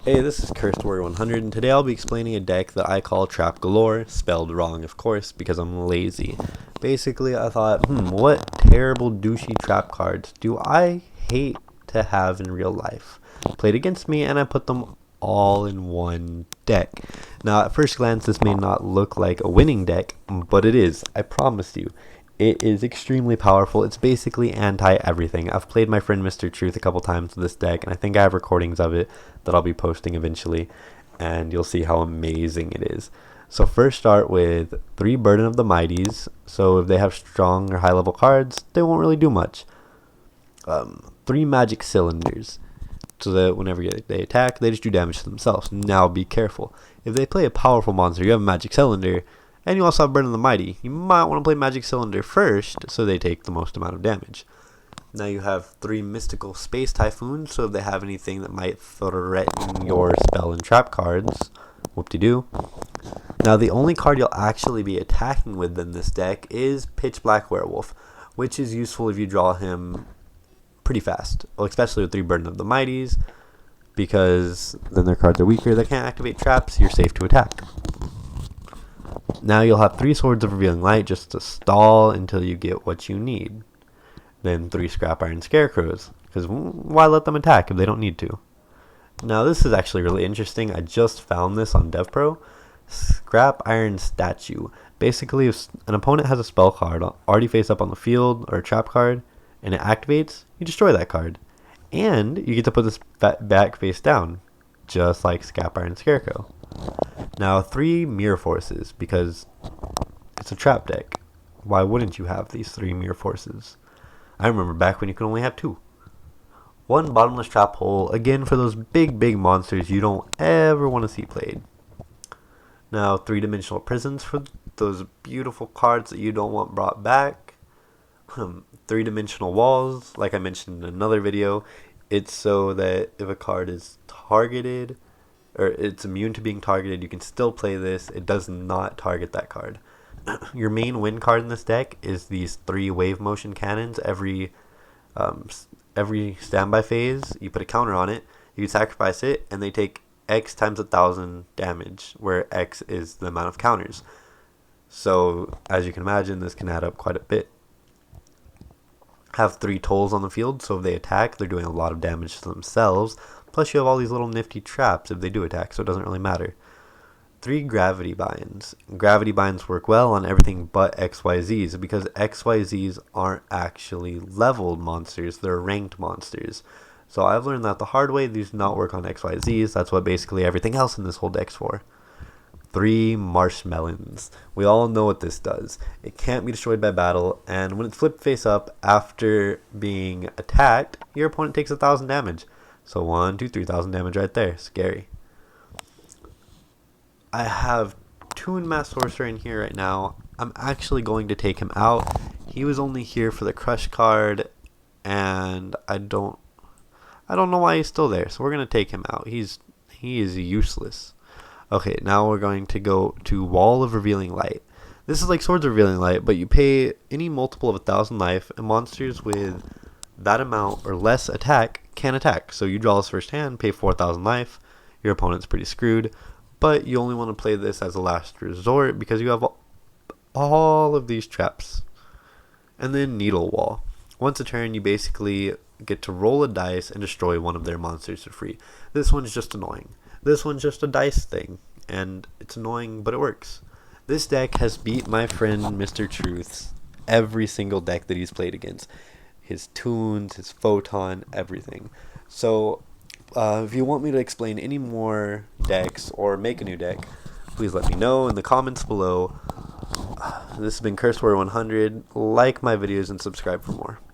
Hey, this is Cursed Warrior 100, and today I'll be explaining a deck that I call Trap Galore, spelled wrong, of course, because I'm lazy. Basically, I thought, what terrible douchey trap cards do I hate to have in real life? Played against me, and I put them all in one deck. Now, at first glance, this may not look like a winning deck, but it is, I promise you. It is extremely powerful. It's basically anti-everything. I've played my friend Mr. Truth a couple times with this deck, and I think I have recordings of it that I'll be posting eventually, and you'll see how amazing it is. So first start with 3 Burden of the Mighties. So if they have strong or high level cards, they won't really do much. 3 Magic Cylinders, so that whenever they attack, they just do damage to themselves. Now be careful. If they play a powerful monster, you have a Magic Cylinder, and you also have Burden of the Mighty, you might want to play Magic Cylinder first, so they take the most amount of damage. Now you have 3 Mystical Space Typhoons, so if they have anything that might threaten your spell and trap cards, whoop-de-doo. Now the only card you'll actually be attacking with in this deck is Pitch Black Werewolf, which is useful if you draw him pretty fast, well, especially with 3 Burden of the Mighties, because then their cards are weaker, they can't activate traps, you're safe to attack. Now you'll have 3 Swords of Revealing Light just to stall until you get what you need. Then 3 Scrap Iron Scarecrows, because why let them attack if they don't need to? Now this is actually really interesting. I just found this on DevPro. Scrap Iron Statue. Basically, if an opponent has a spell card already face up on the field or a trap card, and it activates, you destroy that card. And you get to put this back face down, just like Scrap Iron Scarecrow. Now 3 Mirror Forces, because it's a trap deck. Why wouldn't you have these 3 Mirror Forces? I remember back when you could only have 2. 1 Bottomless Trap Hole, again for those big monsters you don't ever want to see played. Now 3 Dimensional Prisons for those beautiful cards that you don't want brought back. 3 Dimensional Walls, like I mentioned in another video, it's so that if a card is targeted, or it's immune to being targeted, you can still play this. It does not target that card. Your main win card in this deck is these 3 Wave Motion Cannons. Every standby phase, you put a counter on it, you can sacrifice it, and they take X times 1,000 damage, where X is the amount of counters. So, as you can imagine, this can add up quite a bit. Have 3 Tolls on the field, so if they attack, they're doing a lot of damage to themselves. Plus, you have all these little nifty traps if they do attack, so it doesn't really matter. 3 Gravity Binds. Gravity Binds work well on everything but XYZs, because XYZs aren't actually leveled monsters, they're ranked monsters. So I've learned that the hard way. These do not work on XYZs. That's what basically everything else in this whole deck's for. 3 Marshmelons. We all know what this does. It can't be destroyed by battle, and when it's flipped face up after being attacked, your opponent takes 1,000 damage. So 1, 2, 3,000 damage right there. Scary. I have Toon Mass Sorcerer in here right now. I'm actually going to take him out. He was only here for the Crush card, and I don't know why he's still there. So we're gonna take him out. He is useless. Okay, now we're going to go to Wall of Revealing Light. This is like Swords of Revealing Light, but you pay any multiple of 1,000 life, and monsters with that amount or less attack can attack. So you draw this first hand, pay 4,000 life. Your opponent's pretty screwed. But you only want to play this as a last resort because you have all of these traps. And then Needle Wall. Once a turn, you basically get to roll a dice and destroy one of their monsters for free. This one's just annoying. This one's just a dice thing, and it's annoying, but it works. This deck has beat my friend Mr. Truth's every single deck that he's played against. His Toons, his Photon, everything. So if you want me to explain any more decks or make a new deck, please let me know in the comments below. This has been Cursed Warrior 100. Like my videos and subscribe for more.